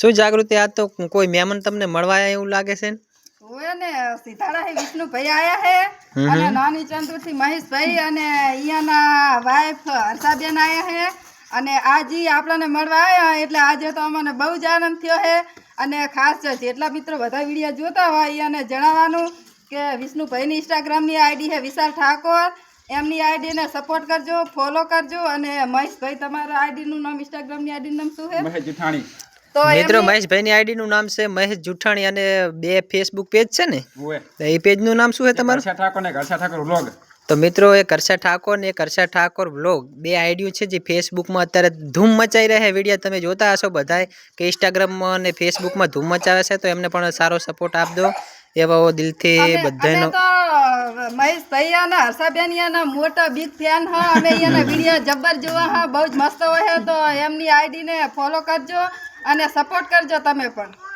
શું જાગૃતિ આ તો કોઈ મહેમાન તમને મળવા આયા એવું લાગે છે ઓય ને સીતારા હે વિષ્ણુ ભાઈ આયા હે અને નાની ચંદુર થી મહેશ ભાઈ અને ઈયાના વાઈફ હર્ષાબેન આયા હે અને આજી આપણને મળવા આયા એટલે આજે તો અમને બહુ જ આનંદ થયો હે અને ખાસ જેટલા મિત્રો બધા વિડીયો જોતા હોય ઈયાને જણાવવાનું કે વિષ્ણુ ભાઈની ઇન્સ્ટાગ્રામ ની આઈડી હે વિશાલ ઠાકોર એમની આઈડી ને સપોર્ટ કરજો ફોલો કરજો અને મહેશભાઈ તમારા આઈડી નું નામ ઇન્સ્ટાગ્રામ ની આઈડી નું નામ શું હે મહેશ જુઠાણી તો મિત્રો મહેશભાઈ ની આઈડી નું નામ છે મહેશ જુઠાણી અને બે ફેસબુક પેજ છે ને ઓએ તો એ પેજ નું નામ શું છે તમારું ઘરસા ઠાકોર ને ઘરસા ઠાકોર વ્લોગ તો મિત્રો એ કરશા ઠાકોર ને કરશા ઠાકોર વ્લોગ બે આઈડીઓ છે જે ફેસબુકમાં અત્યારે ધૂમ મચાઈ રહ્યા છે વિડીયો તમે જોતા હશો બધાય કે ઇન્સ્ટાગ્રામમાં અને ફેસબુકમાં ધૂમ મચાવે છે તો એમને પણ સારો સપોર્ટ આપજો એવો દિલથી બધાનો મહેશ ભાઈ અને હર્ષાબેન યાના મોટા બિગ ફેન હા અમે યાના વિડીયો જબ્બર જોવા હા બહુ જ મસ્ત હોય તો એમની આઈડી ને ફોલો કરજો અને સપોર્ટ કરજો તમે પણ